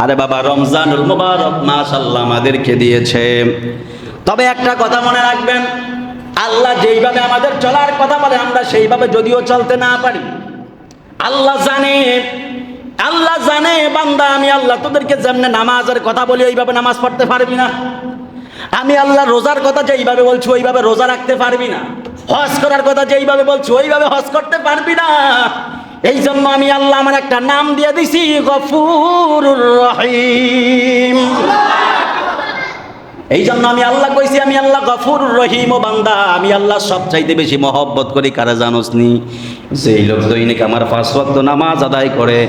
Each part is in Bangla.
আরে বাবা, রমজানুল মুবারক মাশাআল্লাহ আমাদেরকে দিয়েছে। তবে একটা কথা মনে রাখবেন, আল্লাহ যেইভাবে আমাদের চলার কথা বলে আমরা সেইভাবে যদিও চলতে না পারি, আল্লাহ জানে বান্দা, আমি আল্লাহ তোদেরকে যেমনে নামাজের কথা বলি ওইভাবে নামাজ পড়তে পারবি না। আমি আল্লাহ রোজার কথা যেইভাবে বলছি ওইভাবে রোজা রাখতে পারবি না। হজ করার কথা যেইভাবে বলছি ওইভাবে হজ করতে পারবি না। এই জন্য আমি আল্লাহ আমার একটা নাম দিয়ে দিছি, গফুরুর রহিম। এই জন্য আমি আল্লাহ কইছি আমি আল্লাহ গফুরুর রহিম। ও বান্দা, আমি আল্লাহ সবচাইতে বেশি মহব্বত করি কারে জানোস নি? যেই লোক দৈনিক আমার 5 ওয়াক্ত নামাজ আদায় করে,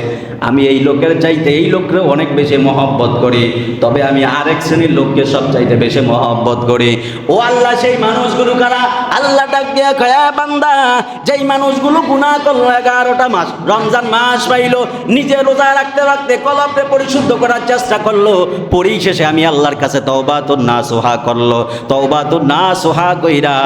আমি এই লোকের চাইতে এই লোককে অনেক বেশি মহব্বত করি। তবে আমি আরেক শ্রেণীর লোককে সবচাইতে বেশি মহব্বত করি। ও আল্লাহ, সেই মানুষগুলো কারা? আল্লাহ ডাক দিয়ে কয়, বান্দা, যেই মানুষগুলো গুনাহ করলো 11টা মাস, রমজান মাস পাইলো, নিজে রোজা রাখতে রাখতে কলবকে পরিশুদ্ধ করার চেষ্টা করলো, পরিশেষে আমি আল্লাহর কাছে তওবাতুন নাসুহা করলো। তওবাতুন নাসুহা কইরা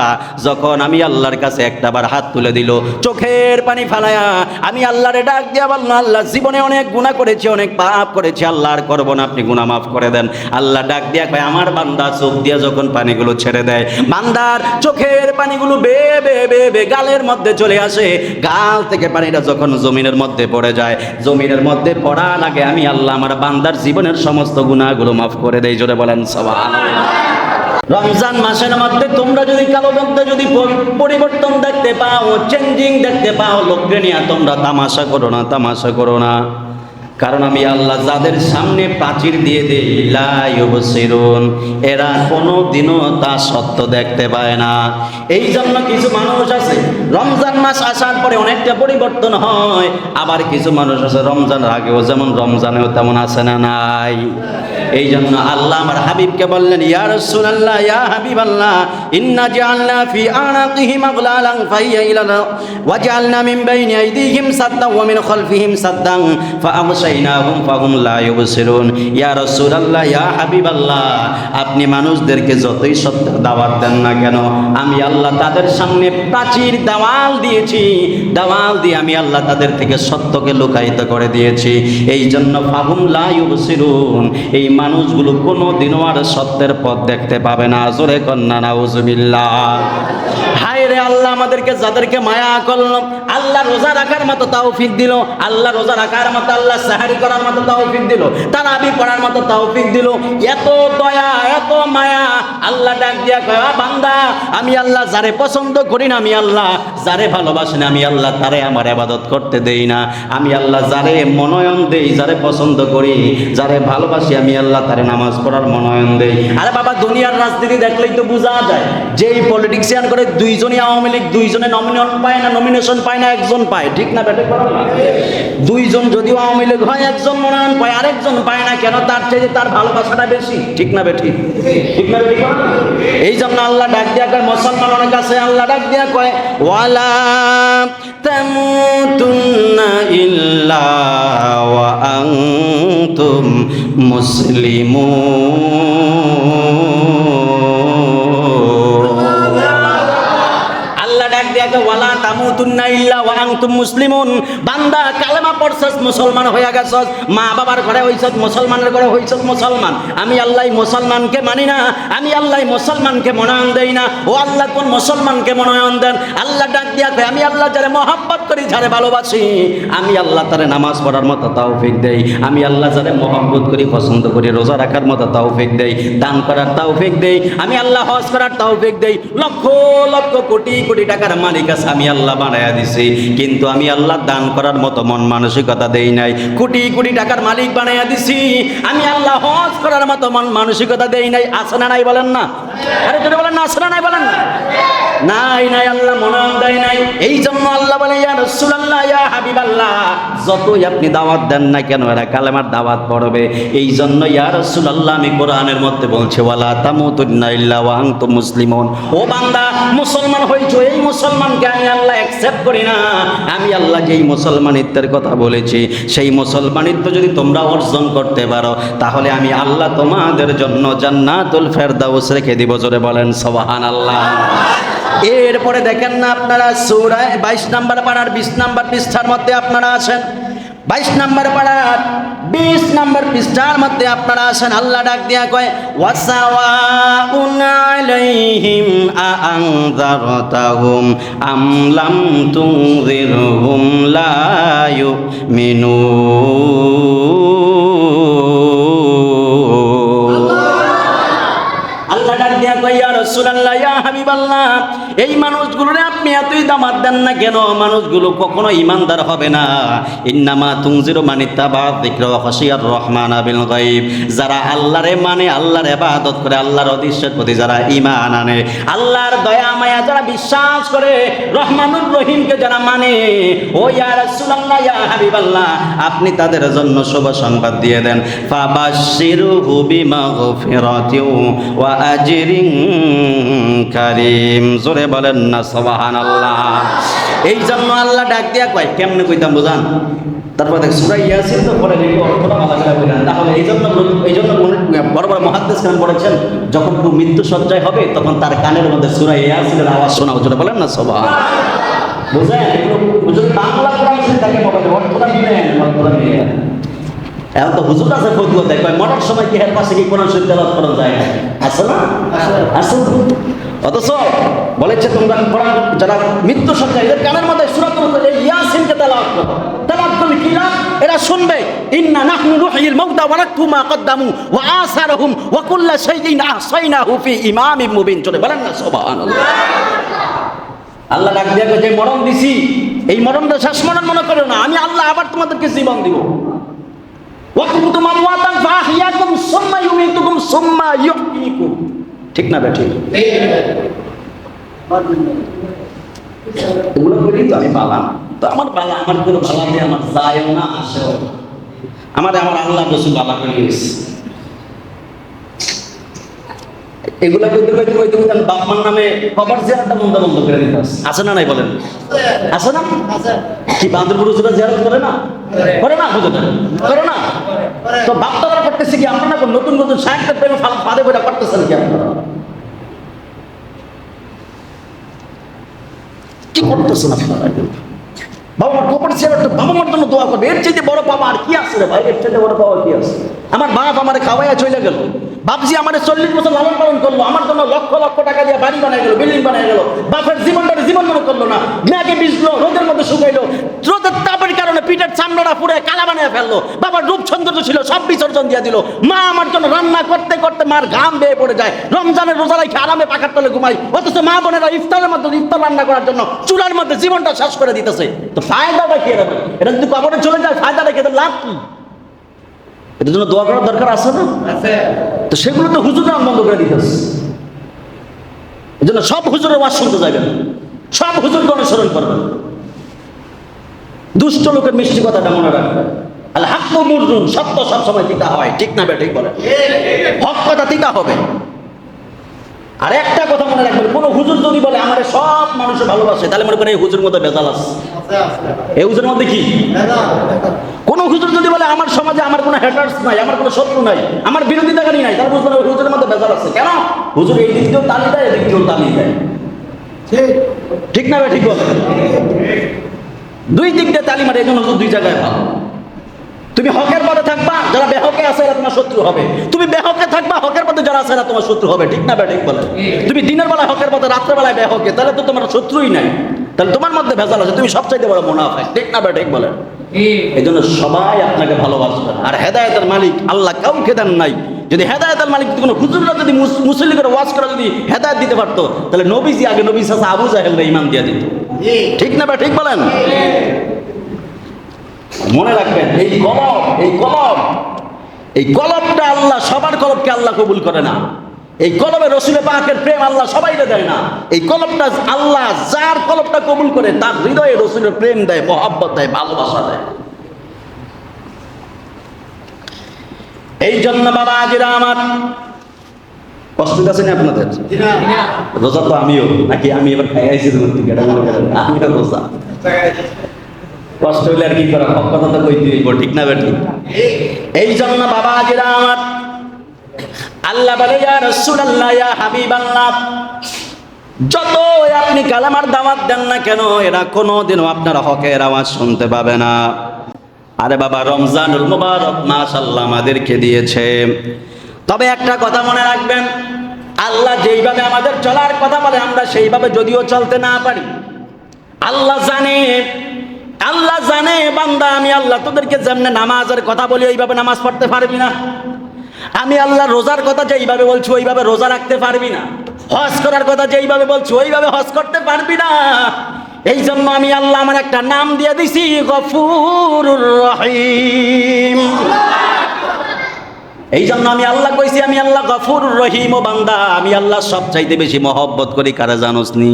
যখন আমি আল্লাহর কাছে একটাবার হাত তুলে দিল, চোখের পানি ফালায়া আমি আল্লাহরে ডাক দিয়া বললাম, আল্লাহ জীবনে অনেক গুনাহ করেছি, অনেক পাপ করেছি, আল্লাহ আর করব না, আপনি গুনাহ মাফ করে দেন। আল্লাহ ডাক দিয়া কয়, আমার বান্দা চোখ দিয়া যখন পানিগুলো ছেড়ে দেয়, বান্দার চোখের পানিগুলো বেয়ে বেয়ে বেয়ে বেয়ে গালের মধ্যে চলে আসে। গাল থেকে পানিটা যখন জমিনের মধ্যে পড়ে যায়, জমিনের মধ্যে পড়ার আগে আমি আল্লাহ আমার বান্দার জীবনের সমস্ত গুনাহগুলো মাফ করে দেই। জোরে বলেন সুবহানাল্লাহ। রমজান মাসের মধ্যে তোমরা যদি কারো মধ্যে যদি পরিবর্তন দেখতে পাও, চেঞ্জিং দেখতে পাও, লোককে নিয়ে তোমরা তামাশা করো না, তামাশা করো না। কারণ আমি আল্লাহ যাদের সামনে প্রাচীর দিয়ে দেই, লা ইউবসিরুন, এরা কোনোদিনও তা সত্য দেখতে পায় না। এই জন্য কিছু মানুষ আছে রমজান মাস আসার পরে অনেকটা পরিবর্তন হয়, আবার কিছু মানুষ আছে রমজানের আগেও যেমন রমজানেও তেমন আছে না নাই। এই জন্য আল্লাহ আমার হাবিবকে বললেন, ইয়া রাসূলুল্লাহ, ইয়া হাবিবাল্লাহ, ইন্না জাআলনা ফি আনাকিহিম আগলালান ফাহিয়া ইলানা ওয়া জাআলনা মিন বাইনি আইদিহিম সাদ্দান ওয়া মিন খালফিহিম সাদ্দান ফাআগশাইনাহুম ফাহুম লা ইউবসিরুন। ইয়া রাসূলুল্লাহ, ইয়া হাবিবাল্লাহ, আপনি মানুষদেরকে যতই সত্যের দাওয়াত দেন না কেন, আমি আল্লাহ তাদের সামনে প্রাচীর দেওয়াল দিয়েছি, দেওয়াল দিয়ে আমি আল্লাহ তাদের থেকে সত্যকে লুকায়িত করে দিয়েছি। এই জন্য ফাহুম লা ইউবসিরুন, এই মানুষগুলো কোনোদিনও আর সত্যের পথ দেখতে পাবে না। জোরে কন্না নাউজুবিল্লাহ। হায় রে আল্লাহ, আমাদেরকে যাদেরকে মায়া করলো, আল্লাহ রোজা রাখার মতো তৌফিক দিল, আল্লাহ রোজা রাখার মতো, আল্লাহ সাহারি করার মতো তৌফিক দিল, তারাবি পড়ার মতো তৌফিক দিল, এত দয়া এত মায়া। আল্লাহ ডাক দিয়া কয়, বান্দা, আমি আল্লাহ যারে পছন্দ করি না, আমি আল্লাহ যারে ভালোবাসি না, আমি আল্লাহ তারে আমার ইবাদত করতে দেই না। আমি আল্লাহ যারে মনোনয়ন দেই, যারে পছন্দ করি, যারে ভালোবাসি, আমি আল্লাহ তারে নামাজ পড়ার মনোনয়ন দেই। আরে বাবা, দুনিয়ার রাজনীতি দেখলেই তো বোঝা যায়, যেই পলিটিক্সিয়ান করে দুইজনই আওয়ামী লীগ, দুইজনে নমিনেশন পায় না, একজন পায়, ঠিক না বেটে? দুইজন যদিও আওয়ামী লীগ হয়, একজন মনোনয়ন পায়, আরেকজন পায় না কেন? তার চেয়ে তার ভালোবাসাটা বেশি, ঠিক না বেঠি? ঠিক না বেঠি? এই জন্য আল্লাহ ডাক দিয়া কয়, মুসলমানের কাছে আল্লাহ ডাক দিয়া কয়, ওয়ালা তামুতুন্না ইল্লা ওয়া আনতুম মুসলিমুন। আল্লাহ ডাক দিয়া কয়, ওয়ালা তামুতুন্না ইল্লা ওয়া আনতুম মুসলিমুন। বান্দা, কালেমা পড়ছস, মুসলমান হইয়া গেছস, মা বাবার ঘরে হইছস, মুসলমানের ঘরে হইছস মুসলমান, আমি আল্লাহ মুসলমানকে মানি না, আমি আল্লাহ মুসলমানকে মনোনয়ন দেই না। ও আল্লাহ কোন মুসলমানকে মনোনয়ন দেন? আল্লাহ ডাক দিয়া কয়, আমি আল্লাহ যারে মহব্বত করি, যারে ভালোবাসি, আমি আল্লাহ তারে নামাজ পড়ার মতো তৌফিক দেই। আমি আল্লাহ যারে মহব্বত করি, পছন্দ করি, রোজা রাখার মতো তৌফিক দেই, দান করার তৌফিক দেই, আমি আল্লাহ হজ করার তৌফিক দেই। লক্ষ লক্ষ কোটি কোটি টাকার মালিক আছে আমি আল্লাহ বানায়া দিছি, কিন্তু আমি আল্লাহ দান করার মতো মন মানসিকতা দেই নাই। কোটি কোটি টাকার মালিক বানায়া দিছি, আমি আল্লাহ হজ করার মতো মন মানসিকতা দেই নাই। আছে না নাই বলেন না? আরে যদি বলেন না, আছে না নাই বলেন না? নাই নাই, আল্লাহ মনোনয়ন দেয় নাই। এই জন্য আল্লাহ বলে, ইয়া রাসূলুল্লাহ, ইয়া হাবিবাল্লাহ, যতই আপনি দাওয়াত দেন না কেন, এরা কালেমার দাওয়াত পড়বে। এই জন্য ইয়া রাসূলুল্লাহ, আমি কোরআনের মধ্যে বলছি, ওয়ালা তামুতুন্না ইল্লা ওয়া আনতুম মুসলিমুন। ও বান্দা, মুসলমান হইছো, এই মুসলমানকে আমি আল্লাহ অ্যাকসেপ্ট করি না। আমি আল্লাহ যেই মুসলমানিত্বের কথা বলেছি, সেই মুসলমানিত্ব যদি তোমরা অর্জন করতে পারো, তাহলে আমি আল্লাহ তোমাদের জন্য জান্নাতুল ফেরদাউস রেখে দিব। জোরে বলেন সুবহানাল্লাহ। এরপরে দেখেন না আপনারা, সূরা 22 নম্বর পারার 20 নম্বর পৃষ্ঠার মধ্যে আপনারা আছেন, 22 নম্বর পাড়ার 20 নম্বর পৃষ্ঠার মধ্যে আপনারা আসেন, আল্লাহ ডাক দিয়া কয় ওয়াসাওয়াউন আলাইহিম আআনযারতাহুম আম লাম তুনযিরহুম লা ইউমিনুন। আল্লাহ ডাক দিয়া কয় ইয়া রাসূলুল্লাহ, ইয়া হাবিবাল্লাহ, এই মানুষগুলোরে আপনি এতই দামাত দেন না কেন? মানুষগুলো কখনো ইমানদার হবে না। ইন্নামা তুনজিরু মানিত্তাবা যিকরা ওয়া খাশিয়ার রহমানা বিল গায়ব, যারা আল্লাহরে মানে, আল্লাহর ইবাদত করে, আল্লাহর উদ্দেশ্যের প্রতি যারা ঈমান আনে, আল্লাহর দয়া মায়া যারা বিশ্বাস করে, রহমানুর রহিমকে যারা মানে, ও ইয়া রাসূলুল্লাহ, ইয়া হাবিবাল্লাহ, আপনি তাদের জন্য শুভ সংবাদ দিয়ে দেন। ফাবাশশিরহু বিমাগফিরাতিন ওয়া আজরিন কারীম। জোরে বলেন না সুবহানাল্লাহ। এই জন্য আল্লাহ ডাক দিয়া কয়, কেমনে কইতাম বুঝান? তারপর দেখ সূরা ইয়াসিন তো পড়ে দেখি অর্থটা ভালো করে বুঝান। তাহলে এই জন্য বড় বড় মুহাদ্দিস কেন বলেছেন, যখন কেউ মৃত্যু সজ্জায় হবে তখন তার কানের মধ্যে সূরা ইয়াসিনের আওয়াজ শোনা। জোরে বলেন না সুবহানাল্লাহ। বুঝেন? এগুলো যদি বাংলা কোরআন শুনে থাকে মোবাইলে অর্থটা মিলেন, অর্থটা মিলেন। এখন তো হুজুর আছে ফতুয়া দেয়, কয় মরার সময় কি এর পাশে কি কোরআন শরীফ তেলাওয়াত করা যায় না? আছে না? আছে। অথচ বলেছে তোমরা কোরআন যারা মৃত্যু সজ্জায়, এদের কানের মধ্যে সূরাতুল ইয়াসিনকে তেলাওয়াত করো। তেলাওয়াত করলে কি লাভ? এরা শুনবে ইন্না নাহনু নুহয়িল মাউতা ওয়া নাকতুবু মা কদ্দামু ওয়া আসারহুম ওয়া কুল্লা শাইইন আহসাইনাহু ফি ইমামিন মুবিন। চলে বলেন না সুবহানাল্লাহ। আল্লাহ ডাক দিয়া যে মরণ দিছি, এই মরণটা শেষ মরণ মনে করো না, আমি আল্লাহ আবার তোমাদেরকে জীবন দিব। ওয়াকুনতুম আমওয়াতান ফাআহইয়াকুম সুম্মা ইউমীতুকুম সুম্মা ইউহয়িকুম। ঠিক না বেঠিক? এগুলো করি তো আমি বালাম, তো আমার বালা, আমার কোনো বালা দিয়ে আমার যায়ও না আসেও না। আমার আল্লাহ রাসূল বালা করে গেছে। এগুলা কইতে বাপ মার নামে কবর জিয়ারতটা বন্ধ করে দিতে আছে না নাই বলেন? আছে না? কি বান্দরপুর হুজুরা জিয়ারত করে না? করে না হুজুর? করে না? তো বাপ দাদা করতেছে কি? আপনারা নতুন নতুন সাহিত্যের প্রেমে ফাঁদে বইটা করতেছেন কি আপনারা? কি করতেছেন আপনারা? বাবা মার কবর জিয়ারত, বাবা মার জন্য দোয়া করবে, এর চাইতে বড় পাওয়া আর কি আছে রে ভাই? এর চাইতে বড় পাওয়া কি আছে? আমার বাপ আমারে খাওয়াইয়া চলে গেল, বাপজি আমারে 40 বছর লালন পালন করলো, আমার জন্য লক্ষ লক্ষ টাকা দিয়ে বাড়ি বানাই গেল, বিল্ডিং বানাই গেল। বাপের জীবনটারে জীবন মনে করলো না, মেয়েকে বিজলো, রোদের মধ্যে শুকাইলো, রোদের তাপের কারণে পিঠের চামড়াটা পুড়ে কালা বানিয়ে ফেললো। বাবার রূপ সৌন্দর্য ছিল সব বিসর্জন দিয়ে দিল। মা আমার জন্য রান্না করতে করতে মার ঘাম বেয়ে পড়ে যায়, রমজানের রোজা রেখে আরামে পাখার তলে ঘুমাই, অথচ মা বোনেরা ইফতারের মধ্যে ইফতার রান্না করার জন্য চুলার মধ্যে জীবনটা শেষ করে দিতেছে। তো ফায়দাটা কি হবে? এটা যদি কবরে চলে যায় ফায়দাটা কি? লাভ কি? এটার জন্য দোয়া করার দরকার আছে না? তো সেগুলো তো হুজুররা বন্ধ করে দিতেছে। এই জন্য সব হুজুরের ওয়াজ শুনতে যাবেন, সব হুজুরকে অনুসরণ করবেন। দুষ্ট লোকের মিষ্টি কথাটা মনে রাখবেন। আল হাক্কু মুররুন, সত্য সবসময় তিতা হয়। ঠিক না বেঠিক বলেন? হক কথা তিতা হবে। আর একটা কথা মনে রাখবেন, কোন হুজুর যদি বলে আমার সব মানুষের ভালোবাসে, তাহলে মনে করেন এই হুজুর মধ্যে ভেজাল আছে। এই হুজুরের মধ্যে কি? কোন হুজুর যদি বলে আমার সমাজে আমার কোনো হ্যাটার্স নাই, আমার কোনো শত্রু নাই, আমার বিরোধিতাকারী নাই, তাহলে বুঝবেন ওই হুজুরের মধ্যে ভেজাল আছে। কেন? হুজুর এই দিক দিয়েও তালি দেয়, এদিক দিয়েও তালি দেয়। ঠিক না ঠিক বলে? দুই দিক দিয়ে তালি মারে, এই জন্য হুজুর দুই জায়গায় ভালো। তুমি হকের পথে থাকবা, যারা বেহকে আছে এরা তোমার শত্রু হবে। তুমি বেহকে থাকবা, হকের পথে যারা আছে এরা তোমার শত্রু হবে। ঠিক না ঠিক বলে? তুমি দিনের বেলায় হকের পথে, রাত্রে বেলায় বেহকে, তাহলে তো তোমার শত্রুই নাই, তাহলে তোমার মধ্যে ভেজাল আছে, তুমি সবচাইতে বড় মুনাফিক। ঠিক না ঠিক বলে? এই জন্য সবাই আপনাকে ভালোবাসবে। আর হেদায়েতের মালিক আল্লাহ কাউকে দেন নাই। যদি হেদায়েতের মালিক কোনো হুজুররা যদি মুসল্লি করে ওয়াজ করে যদি হেদায়েত দিতে পারতো, তাহলে নবীজি আগে নবী চাচা আবু জাহেলরা ইমান দিয়ে দিত। ঠিক না ঠিক বলেন? মনে রাখবেন, এই কলবটা আল্লাহ সবার কলবকে আল্লাহ কবুল করে না। এই কলবে রসুল পাকের প্রেম আল্লাহ সবাইকে দেয় না। এই কলবটা আল্লাহ যার কলবটা কবুল করে তার হৃদয়ে রসুলের প্রেম দেয়, মহব্বত দেয়, ভালোবাসা দেয়। এই জন্য বাবা আজিরা আমার কষ্ট আছে না আপনাদের? রোজা তো আমিও, নাকি আমি এবার খাই আইছি, আমিও রোজা। কষ্ট হইলে আর কি করা, হক কথা তো কইতে হইব। ঠিক না ঠিক? এই জন্য বাবা আজিরা আমার আল্লাহ বলে ইয়া রাসূলুল্লাহ, ইয়া হাবিবাল্লাহ, যত আপনি কালামার দাওয়াত দেন না কেন, এরা কোনোদিনও আপনার হকের আওয়াজ শুনতে পাবে না। আরে বাবা, রমজানুল মুবারক মাস আল্লাহ আমাদেরকে দিয়েছে। তবে একটা কথা মনে রাখবেন, আল্লাহ যেইভাবে আমাদের চলার কথা বলে আমরা সেইভাবে যদিও চলতে না পারি, আল্লাহ জানে বান্দা, আমি আল্লাহ তোদেরকে যেমনে নামাজের কথা বলি ওইভাবে নামাজ পড়তে পারবি না। আমি আল্লাহ রোজার কথা যেইভাবে বলছি ওইভাবে রোজা রাখতে পারবি না। হজ করার কথা যেইভাবে বলছি ওইভাবে হজ করতে পারবি না। এই জন্য আমি আল্লাহ আমার একটা নাম দিয়ে দিছি, গফুরুর রহিম। এই জন্য আমি আল্লাহ কইছি, আমি আল্লাহ গফুরুর রহিম। ও বান্দা, আমি আল্লাহ সবচাইতে বেশি মহব্বত করি কারা জানোস নি?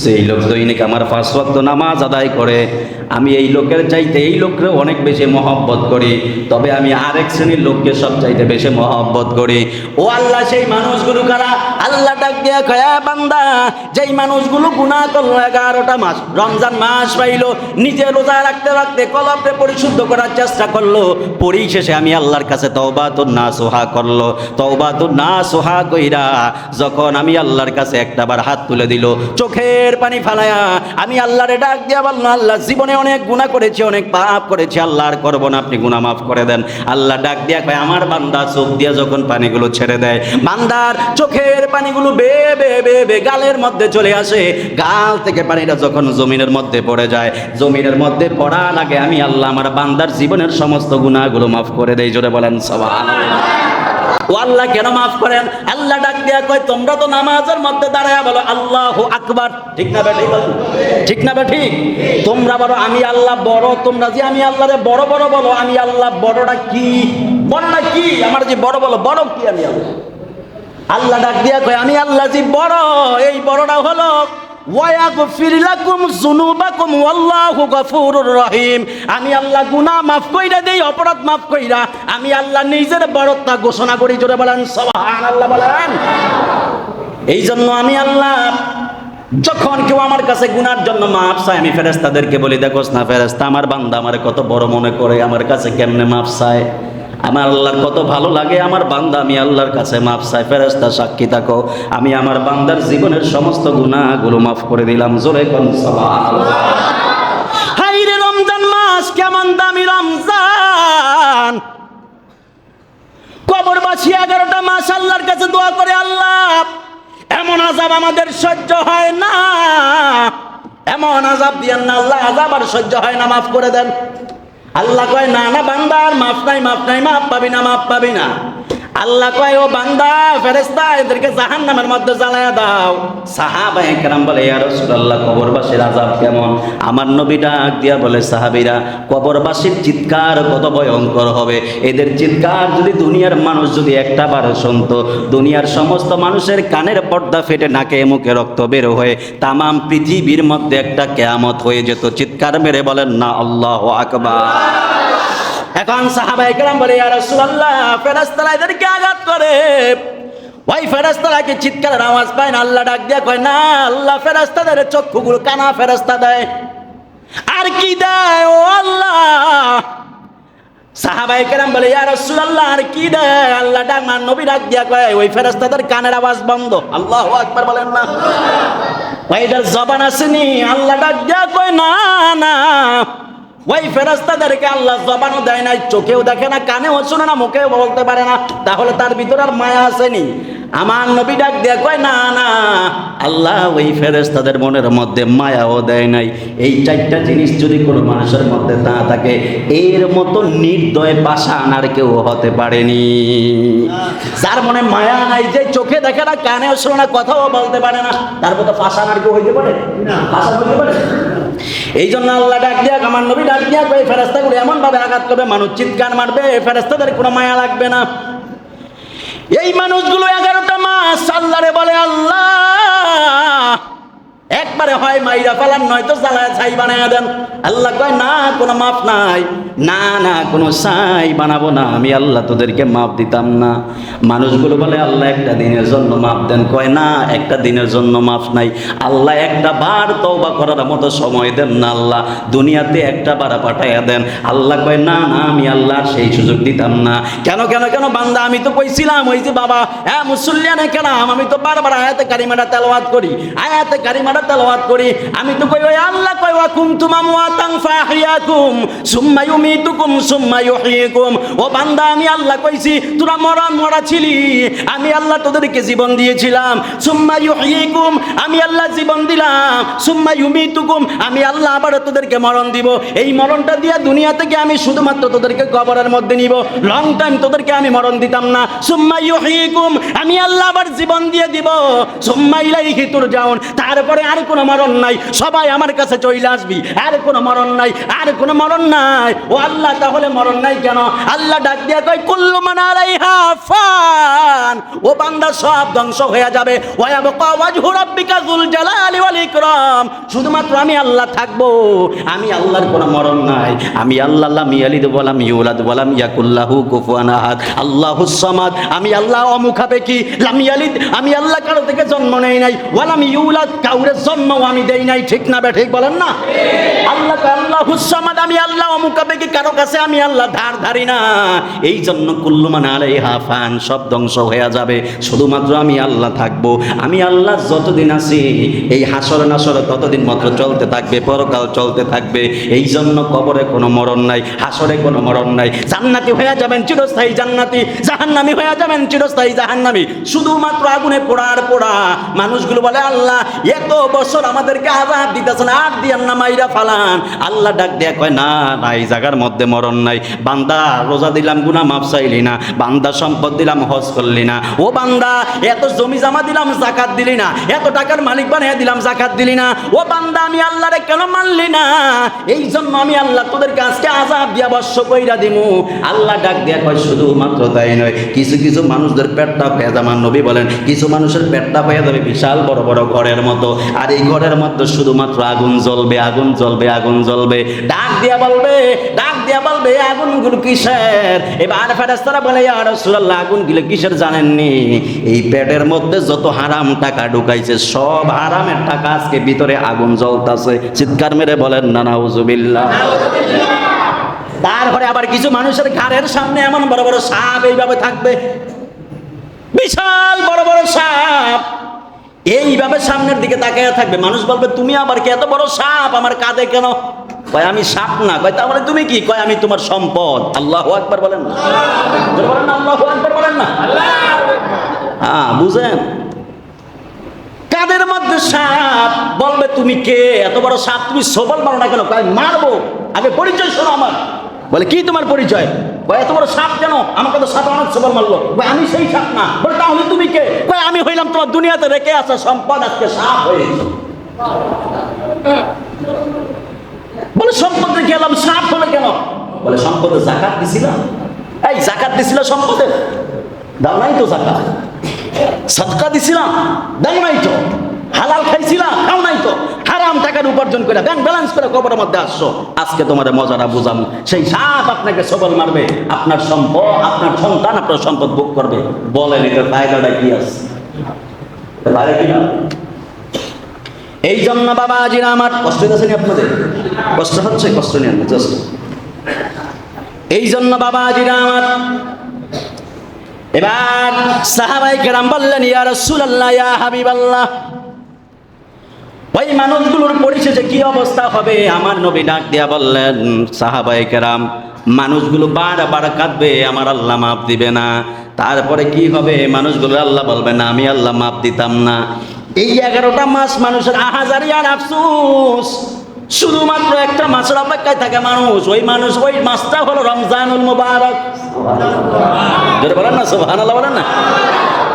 যেই লোক দৈনিক আমার 5 ওয়াক্ত নামাজ আদায় করে, আমি এই লোকের চাইতে এই লোককে অনেক বেশি মহব্বত করি। তবে আমি আরেক শ্রেণীর লোককে সবচাইতে বেশি মহব্বত করি। ও আল্লাহ, সেই মানুষগুলো কারা? আল্লাহ ডাক দিয়া কয়, বান্দা, যেই মানুষগুলো গুনাহ করলো 11টা মাস, রমজান মাস পাইলো, নিজে রোজা রাখতে রাখতে কলবকে পরিশুদ্ধ করার চেষ্টা করলো, পরিশেষে আমি আল্লাহর কাছে তওবাতুন নাসুহা করলো। তওবাতুন নাসুহা কইরা যখন আমি আল্লাহর কাছে একটাবার হাত তুলে দিল, চোখের পানি ফালায়া আমি আল্লাহরে ডাক দিয়া বললো, আল্লাহ, জীবনে অনেক গুনাহ করেছি, অনেক পাপ করেছি, আল্লাহ আর করবো না, আপনি গুনাহ মাফ করে দেন। আল্লাহ ডাক দিয়া কয়, আমার বান্দা চোখ দিয়া যখন পানিগুলো ছেড়ে দেয়, বান্দার চোখের পানিগুলো বেয়ে বেয়ে বেয়ে বেয়ে গালের মধ্যে চলে আসে। গাল থেকে পানিটা যখন জমিনের মধ্যে পড়ে যায়, জমিনের মধ্যে পড়ার আগে আমি আল্লাহ আমার বান্দার জীবনের সমস্ত গুনাহগুলো মাফ করে দেই। জোরে বলেন সুবহানাল্লাহ। ও আল্লাহ কেন মাফ করেন? আল্লাহ ডাক দিয়া কয়, তোমরা তো নামাজের মধ্যে দাঁড়ায়া বলো আল্লাহু আকবার, ঠিক না বেঠিক? ঠিক না বেঠিক? তোমরা বলো আমি আল্লাহ বড়, তোমরা যে আমি আল্লাহরে বড় বড় বলো, আমি আল্লাহ বড়টা কি? বড়টা কি? আমার যে বড় বলো, বড় কি আমি আল্লাহ? আল্লাহ ডাক দিয়া কয়, আমি আল্লাহ যে বড়, এই বড়টা হলো ওয়ায়াগফির লাকুম যুনুবাকুম ওয়াল্লাহু গফুরুর রহিম। আমি আল্লাহ গুনাহ মাফ কইরা দেই, অপরাধ মাফ কইরা আমি আল্লাহ নিজের বড়ত্ব ঘোষণা করি। জোরে বলেন সুবহানাল্লাহ বলেন। এই জন্য আমি আল্লাহ যখন কেউ আমার কাছে গুনার জন্য মাফ চায়, আমি ফেরেশতাদেরকে বলি, দেখোস না ফেরেশতা, আমার বান্দা আমার কত বড় মনে করে, আমার কাছে কেমনে মাফ চায়, আমার আল্লাহর কত ভালো লাগে আমার বান্দা আমি আল্লাহর কাছে মাফ চাই। ফেরেশতা সাক্ষী থাকো, আমি আমার বান্দার জীবনের সমস্ত গুনাহগুলো মাফ করে দিলাম। জোরে কোন সুবহানাল্লাহ। হাই রে, রমজান মাস কেমন দামি রমজান! কবরবাসী 11টা মাস আল্লাহর কাছে দোয়া করে, আল্লাহ, এমন আযাব আমাদের সহ্য হয় না, এমন আযাব দিয়েন না আল্লাহ, আযাব আর সহ্য হয় না, মাফ করে দেন। আল্লাহ কয়, না না বান্দার মাফ নাই, মাফ নাই, মাফ পাবি না, মাফ পাবি না। আল্লাহ কয়, ও বান্দা, ফেরেশতা, এদেরকে জাহান্নামের মধ্যে জ্বালায়া দাও। সাহাবায়ে কেরাম বলে, ইয়া রাসূলুল্লাহ, কবরবাসীর আযাব কেমন? আমার নবী ডাক দিয়া বলে, সাহাবীরা, কবরবাসীর চিৎকার কত ভয়ঙ্কর হবে। এদের চিৎকার যদি দুনিয়ার মানুষ যদি একটা বার শুনতো, দুনিয়ার সমস্ত মানুষের কানের পর্দা ফেটে নাকে মুখে রক্ত বের হয়ে তামাম পৃথিবীর মধ্যে একটা কিয়ামত হয়ে যেত। চিৎকার মেরে বলেন না আল্লাহু আকবার। এখন সাহাবায়ে কেরাম বলে, ইয়া রাসূলুল্লাহ, ফেরেশতারা এদেরকে আঘাত করে, ওই ফেরেশতারা কি চিৎকারের আওয়াজ পায় না? আল্লাহ ডাক দিয়া কয়, না, আল্লাহ ফেরেশতাদের চক্ষুগুলো কানা ফেরেশতা দেয়। আর কি দেয়? ও আল্লাহ। সাহাবায়ে কেরাম বলে, ইয়া রাসূলুল্লাহ, আর কি দেয়? আল্লাহ ডাক মান নবী ডাক দিয়া কয়, ওই ফেরেশতাদের কানের আওয়াজ বন্ধ। আল্লাহু আকবার বলেন না। ওইটার জবান আসেনি? আল্লাহ ডাক দিয়া কয়, না না, ওই ফেরেশতাদেরকে আল্লাহ জবানও দেয় নাই, চোখেও দেখে না, কানেও শোনে না, মুখেও বলতে পারে না, তাহলে তার ভিতরে আর মায়া আসেনি? আমার নবী ডাক দিয়া কয়, না না, আল্লাহ ওই ফেরেশতাদের মনের মধ্যে মায়াও দেয় নাই। এই 4টা জিনিস যদি কোনো মানুষের মধ্যে না থাকে, এর মতো নির্দয় পাষাণ আর কেউ হতে পারেনি। যার মনে মায়া নাই, যে চোখে দেখে না, কানেও শোনে না, কথাও বলতে পারে না, তার মতো পাষাণ আর কেউ হইতে পারে না? পাষাণ হইতে পারে? এই জন্য আল্লাহ ডাক দিয়া, আমার নবী ডাক দিয়া কয়, ফেরেশতাগুলো এমন ভাবে আঘাত করবে, মানুষ চিৎকার মারবে, ফেরেশতাদের কোনো মায়া লাগবে না। এই মানুষগুলো 11টা মাস আল্লাহরে বলে, আল্লাহ, একবারে হয় মাইরা ফেলান, নয়তো জ্বালায় ছাই বানায়া দেন। আল্লাহ কয়, না, কোনো মাফ নাই, না না, কোনো ছাই বানাবো না, আমি আল্লাহ তোদেরকে মাফ দিতাম না। মানুষগুলো বলে, আল্লাহ একটা দিনের জন্য মাফ দেন। কয়, না, একটা দিনের জন্য মাফ নাই, আল্লাহ একটা বার তওবা করার মতো সময় দেন না, আল্লাহ দুনিয়াতে একটা বার পাঠাইয়া দেন। আল্লাহ কয়, না না, আমি আল্লাহ সেই সুযোগ দিতাম না। কেন কেন কেন? বান্দা, আমি তো কইছিলাম, ওই যে বাবা, হ্যাঁ মুসল্লিয়ানে কেরাম, আমি তো বারবার আয়াতে কারিমাটা তেলাওয়াত করি, আয়াতে কারিমাটা আমরা তেলাওয়াত করি, আমি তো কই ওই আল্লাহ কই ওয়া কুনতুম আমওয়াতান ফাহিয়াকুম সুম্মা ইউমিতুকুম সুম্মা ইউহয়িকুম। ও বান্দা আমি আল্লাহ কইছি তোরা মরা ছিলি, আমি আল্লাহ তোদেরকে জীবন দিয়েছিলাম। সুম্মা ইউহয়িকুম, আমি আল্লাহ জীবন দিলাম। সুম্মা ইউমিতুকুম, আমি আল্লাহ আবার তোদেরকে মরণ দিব। এই মরণটা দিয়া দুনিয়া থেকে আমি শুধুমাত্র তোদেরকে কবরের মধ্যে নিব, লং টাইম তোদেরকে আমি মরণ দিতাম না। সুম্মা ইউহয়িকুম, আমি আল্লাহ আবার জীবন দিয়ে দিব। সুম্মা ইলাইহি তুরজাউন, তারপরে আর কোনো মরণ নাই, সবাই আমার কাছে চলে আসবি, আর কোনো মরণ নাই, আর কোনো মরণ নাই। ও আল্লাহ তাহলে মরণ নাই কেন? আল্লাহ ডাক দিয়া কয় কুল্লু মান আলাইহা ফান, ও বান্দা সব ধ্বংস হয়ে যাবে। ওয়া ইয়াবকা ওয়াজহু রাব্বিকা যুল জালালি ওয়াল ইকরাম, শুধুমাত্র আমি আল্লাহ থাকবো। আমি আল্লাহর কোনো মরণ নাই। আমি আল্লাহ লাম ইয়ালিদ ওয়া লাম ইউলাদ ওয়া লাম ইয়াকুল লাহু কুফুয়ান আহাদ, আল্লাহুস সামাদ। আমি আল্লাহ অমুখাপেক্ষী, লাম ইয়ালিদ, আমি আল্লাহ কারো থেকে জন্ম নেই নাই, ওয়া লাম ইউলাদ, কাউরে জন্মও আমি দেই নাই। ঠিক না বে ঠিক বলেন না? আল্লাহ আল্লাহুস সামাদ, আমি আল্লাহ অমুখাপেক্ষী, কারো কাছে আমি আল্লাহ ধার ধারি না। এই জন্য কুল্লু মান আলাইহা ফান, সব ধ্বংস হয়ে যাবে, শুধুমাত্র আমি আল্লাহ থাকবো। আমি আল্লাহ যতদিন আছি এই হাসর নাসর ততদিন মাত্র চলতে থাকবে, পরকাল চলতে থাকবে। এই জন্য কবরে কোনো মরণ নাই, হাসরে কোনো মরণ নাই। জান্নাতি হয়ে যাবেন চিরস্থায়ী জান্নাতি, জাহান্নামী হয়ে যাবেন চিরস্থায়ী জাহান্নামী। শুধুমাত্র আগুনে পোড়া। মানুষগুলো বলে আল্লাহ এত বছর আমাদেরকে আযাব দিতেছেন, আর দিয়ান না, মাইরা ফালান। আল্লাহ ডাক দেয়া কয় না না, এই জায়গার মধ্যে মরণ নাই। বান্দা রোজা দিলাম, গুনাহ মাফ চাইলি না। বান্দা সম্পদ দিলাম, হজ করলি না। ও বান্দা এত জমি জমা দিলাম, যাকাত দিলি না। এত টাকার মালিক বানিয়ে দিলাম, যাকাত দিলি না। ও বান্দা আমি আল্লাহরে কেন মানলি না? এই জন্য আমি আল্লাহ তোদেরকে আজকে আযাব দিয়া বর্ষ কইরা দিমু। আল্লাহ ডাক দিয়া কয় শুধুমাত্র তাই নয়, কিছু কিছু মানুষদের পেটটা পেয়ে যাবে। নবী বলেন কিছু মানুষের পেটটা পেয়ে যাবে বিশাল বড় বড় ঘরের মতো, আর এই ঘরের মধ্যে শুধুমাত্র আগুন জ্বলবে, আগুন জ্বলবে, আগুন জ্বলবে। ডাক দিয়া বলবে আগুনগুলো কিসের? এবার ফেরেশতারা বলে ইয়া রাসূলুল্লাহ, আগুনগুলো কিসের জানেননি? এই পেটের মধ্যে যত হারাম টাকা ঢুকাইছে, সব হারামের টাকা আজকে ভিতরে আগুন জ্বলতাছে। চিৎকার মেরে বলেন না নাউজুবিল্লাহ। তারপরে আবার কিছু মানুষের ঘাড়ের সামনে এমন বড় বড় সাপ এইভাবে থাকবে, বিশাল বড় বড় সাপ এইভাবে সামনের দিকে তাকিয়ে থাকবে। মানুষ বলবে তুমি আবার কি এত বড় সাপ আমার কাঁধে কেন? কয় আমি সাপ না। কয় তাহলে তুমি কি? কয় আমি তোমার সম্পদ। আল্লাহু আকবার বলেন না, বলেন না আল্লাহু আকবার বলেন না। হ্যাঁ বুঝেন, কাদের মধ্যে সাপ। বলবে তুমি কে? এত বড় সাপ, তুমি সবল মারো না কেন? কয় মারবো, আগে পরিচয় শোনো আমার। বলে কি তোমার পরিচয়? কয় এত বড় সাপ কেন? আমাকে তো সাপ অনেক সবল মারলো। কয় আমি সেই সাপ না। বলে তাহলে তুমি কে? কয় আমি হইলাম তোমার দুনিয়াতে রেখে আসা সম্পদ, আজকে সাপ হয়েছে। বলে সম্পদ রেখে এলাম, সাপ হলে কেন? বলে সম্পদে যাকাত দিছিলাম। এই যাকাত দিছিল সম্পদে? দাও নাই তো যাকাত। সাদকা দিছিলাম, দাও নাই তো। হালাল খাইছিলাম, খাও নাই তো। হারাম টাকার উপার্জন করে ব্যাংক ব্যালেন্স করে কবরের মধ্যে আসছো। আজকে তোমার মজাটা বুঝাবো। সেই সাপ আপনাকে সবল মারবে, আপনার সম্পদ, আপনার সন্তান আপনার সম্পদ ভোগ করবে। বলেন এটার ফায়দাটা কি আছে? এই জন্য বাবা আজিরা আমার, কষ্ট হচ্ছে আপনাদের? কষ্ট হচ্ছে? কষ্ট নেই আপনি জাস্ট। এই জন্য বাবা আজিরা আমার, এবার সাহাবায়ে কেরাম বললেন ইয়া রাসূলুল্লাহ, ইয়া হাবিবাল্লাহ, ওই মানুষগুলোর পরিশেষে কি অবস্থা হবে? আমার নবী ডাক দিয়া বললেন সাহাবায়ে কেরাম, মানুষগুলো বারবার কাঁদবে, আমার আল্লাহ মাফ দিবে না। তারপরে কি হবে? মানুষগুলো আল্লাহ বলবে না আমি আল্লাহ মাফ দিতাম না। এই 11টা মাস মানুষের আহাজারি আর আফসোস। শুধুমাত্র একটা মাসের অপেক্ষায় থাকে মানুষ। ওই মানুষ, ওই মাসটা হলো রমজানুল মুবারক। বলেন না সুবহানাল্লাহ, বলেন না।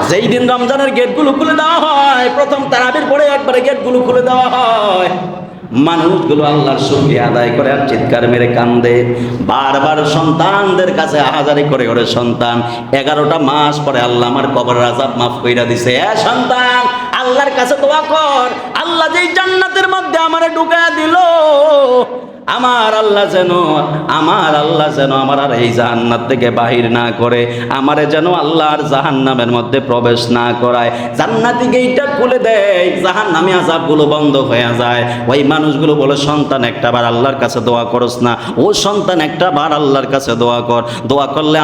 যেই দিন রমজানের গেটগুলো খুলে দেওয়া হয়, প্রথম তারাবির পরে একবারে গেটগুলো খুলে দেওয়া হয়, মানুষগুলো আল্লাহর শুকরিয়া আদায় করে আর চিৎকার মেরে কান্দে। বারবার সন্তানদের কাছে আহাজারি করে ওরে সন্তান 11টা মাস পরে আল্লাহ আমার কবরের আযাব মাফ কইরা দিছে। এ সন্তান, আল্লাহর কাছে দোয়া কর, আল্লাহ যেই জান্নাতের মধ্যে আমারে ঢুকায়া দিল, আমার আল্লাহ যেন আমার আর এই জাহান্নাত থেকে বাহির না করে, আমারে যেন আল্লাহ আর জাহান্নামের মধ্যে প্রবেশ না করায়। জান্নাতি গেটটা খুলে দেয়, জাহান্নামী আযাবগুলো বন্ধ হয়ে যায়। ওই মানুষগুলো বলে, সন্তান একটা বার আল্লাহর কাছে দোয়া করস না? ও সন্তান একটা বার আল্লাহর কাছে দোয়া কর, দোয়া করলে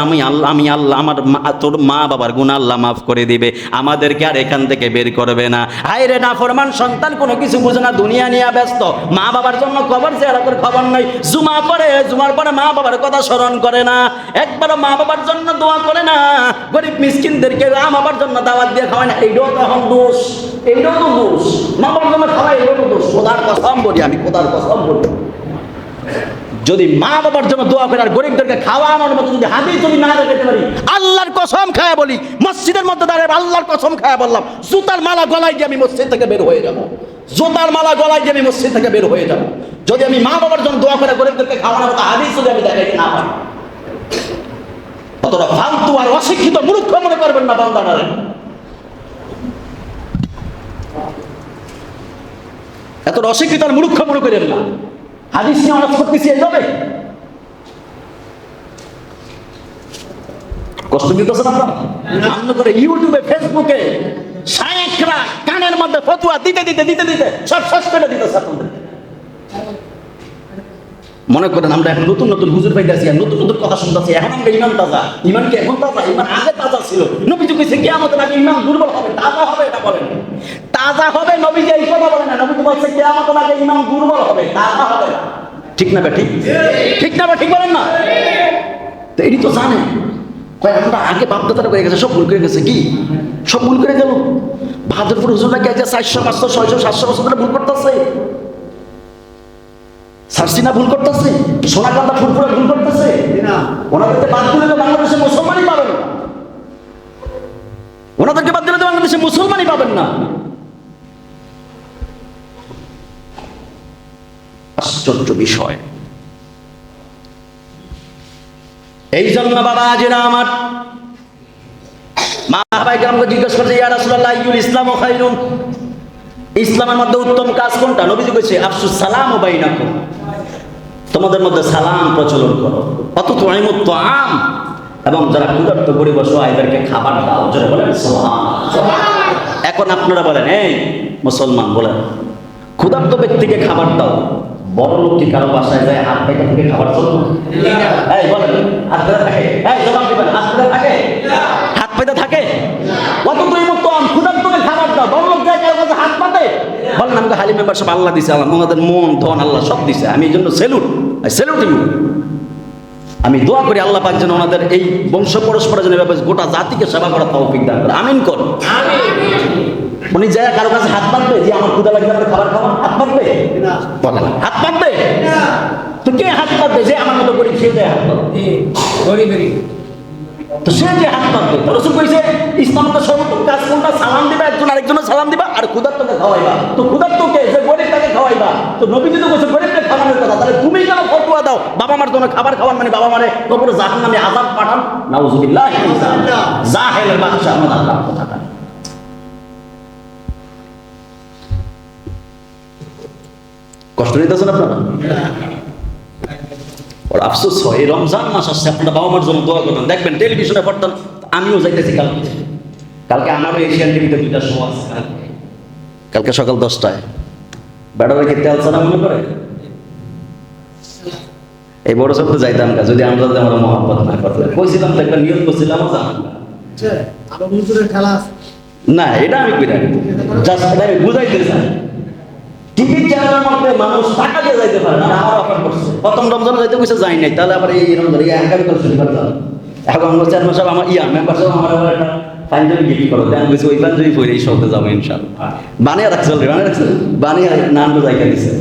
আমি আল্লাহ আমার তোর মা বাবার গুনাহ আল্লাহ মাফ করে দিবে, আমাদেরকে আর এখান থেকে বের করবে না। হায় রে নাফরমান সন্তান, কোনো কিছু বুঝে না, দুনিয়া নিয়ে ব্যস্ত, মা বাবার জন্য খবর চেহারার খবর নাই। জুমার পরে মা বাবার কথা স্মরণ করে না, একবারও মা বাবার জন্য দোয়া করে না। গরিব মিসকিনদেরকে মা বাবার জন্য দাওয়াত দিয়ে খাওয়ায় না, এইটাও তো এখন দোষ, এইটাও তো দোষ। মা বাবার জন্য খাওয়াই, এটাও তো দোষ। খোদার কসম বলি, আমি খোদার কসম বলি, যদি মা বাবার জন্য দোয়া করে আর গরিবদেরকে খাওয়ানোর মতো যদি হাদিস যদি না রাখতে পারি, আল্লাহর কসম খায়া বলি, মসজিদের মধ্যে দাঁড়িয়ে আল্লাহর কসম খায়া বললাম, জুতার মালা গলায় দিয়ে আমি মসজিদ থেকে বের হয়ে যাব, জুতার মালা গলায় দিয়ে আমি মসজিদ থেকে বের হয়ে যাব, যদি আমি মা বাবার জন্য দোয়া করে গরিবদেরকে খাওয়ানোর মতো হাদিস যদি আমি দেখাইতে না পারি। অতটা ফালতু আর অশিক্ষিত মূর্খ মনে করবেন না বান্দাটারে। এতটা অশিক্ষিত আর মূর্খ মনে করেন না। হাদিস নিয়ে অনার্স করতেছি এইভাবে কষ্ট দিতেছেন আপনারা? আমরা করে ইউটিউবে ফেসবুকে শায়েখরা কানের মধ্যে ফতোয়া দিতে সব শেষ করে দিতেছে আপনাদের। মনে করেন আমরা এখন নতুন নতুন হুজুর পাইতেছি আর নতুন নতুন কথা শুনতেছি, এখন আমরা ইমান তাজা। ইমান কি এখন তাজা? ইমান আগে তাজা ছিল। নবীজি কইছে কিয়ামতের আগে ইমান দুর্বল হবে, তাজা হবে, এটা বলেন। তাজা হবে, নবীজি এই কথা বলেন না। নবীজি বলছে কিয়ামতের আগে ইমান দুর্বল হবে, তাজা হবে না। ঠিক না ঠিক? ঠিক না ঠিক বলেন না? তো এটি তো জানে কয় আমরা আগে বাপদাদারা করে গেছে, সব ভুল করে গেছে। কি সব ভুল করে গেল? বাহাদুরপুর হুজুর নাকি 400 500 600 700 বছর ধরে ভুল করতেছে। সারসিনা ভুল করতেছে, সোনাকান্দা ফুরফুরা ভুল করতেছে। ওনাদেরকে বাদ দিলে তো বাংলাদেশে মুসলমানই পাবেন না, ওনাদেরকে বাদ দিলে তো বাংলাদেশে মুসলমানই পাবেন না। আশ্চর্য বিষয়। এই জন্য বাবা আজেরা আমার মা ভাই গ্রামকে জিজ্ঞেস করছে, ইয়া রাসূলুল্লাহ আইয়ুল ইসলামু খায়রুন, ইসলামের মধ্যে উত্তম কাজ কোনটা? নবীজি কইছে আফসুস সালামু বাইনাকুম, তোমাদের মধ্যে সালাম প্রচলন করো। অতুতুইমুত তুআম, এবং যারা ক্ষুধার্ত গরিব অসহায় এদেরকে খাবার দাও। যারা বলেন সুবহানাল্লাহ। এখন আপনারা বলেন, এই মুসলমান বলেন, ক্ষুধার্ত ব্যক্তিকে খাবার দাও, বড় লোক কি কারো বাসায় যায় হাত পেতে থেকে খাবার চলবে? এই বলেন, হাত পেতে থাকে? এই জবাব দিবেন, হাত পেতে থাকে? হাত পেতে থাকে? অতুতুইমুত তুআম, ক্ষুধার্তকে খাবার দাও, বড় লোক যায় কারো কাছে হাত পাতে? বলেন আমাকে হালি মেম্বার সব আল্লাহ দিছে, আল্লাহ ওনাদের মন ধন আল্লাহ সব দিছে। আমি এই জন্য স্যালুট আমি দোয়া করি আল্লাহ পাক যেন ওনাদের এই বংশ পরস্পরের জন্য গোটা জাতিকে সেবা করার তৌফিক দান করে। আমিন কর। উনি যায় কারো কাছে হাত পাতবে যে আমার ক্ষুধা লাগছে আমরা খাবার খাবো? হাত পাতবে? বলেন হাত পাতবে? তো কে হাত পাতবে? যে আমার মতো গরিব সে যায় হাত পাতবে, তো সে যে হাত পাতবে। তো রাসূল কইছে ইসলামটা সর্বোত্তম কাজ কোনটা? সালাম দিবা, একজন আরেকজনের সালাম দিবা, আর ক্ষুধার্তকে খাওয়াইবা। তো ক্ষুধার্তকে যে গরিব তাকে খাওয়াইবা, তো নবীজি তো কইছে গরিবকে খাওয়ানোর কথা, তাহলে তুমি কেন ফতোয়া দাও বাবা মার জন্য খাবার খাওয়ান? মানে বাবা মারে কবরে জাহান্নামে আযাব পাঠান। নাউযুবিল্লাহ, জাহেলের বাদশা আমাদের আল্লাহ কথা। কষ্ট নিতেছেন আপনারা? ওর আফসোস হয়, এই রমজান মাস আসছে, আপনারা বাবা মার জন্য দোয়া করবেন। দেখবেন টেলিভিশনে পড়তাম, আমিও যাইতেছি কালকে আমারও এশিয়ান টিভিতে 2টার শো আছে, কালকে সকাল 10টায়। বেড়ার ক্ষেত্রে আলোচনা মনে করে এই বড় সব তো যাইতাম না যদি আমরা আমার মহব্বত না করতে বলছিলাম, তো একটা নিয়ম করছিলাম না, এটা আমি করি জাস্ট আমি বুঝাইতে চাই। টিভি চ্যানেলের মধ্যে মানুষ টাকা দিয়ে যাইতে পারে না, আমার অফার করছে। প্রথম রমজানে যাইতে কইছে যাই নাই, তাহলে আবার এই রমজান আগামী কাল শুরু করতে হবে। এখন বলছে আর মাসে আমার মেম্বার সাহেব আমার আবার একটা পাঞ্জাবি গিফট করো, আমি বলছি ওই পাঞ্জাবি পরে এই সপ্তাহে যাবো ইনশাআল্লাহ। বানিয়ে রাখছে, বানিয়ে নানটা জায়গা দিচ্ছে,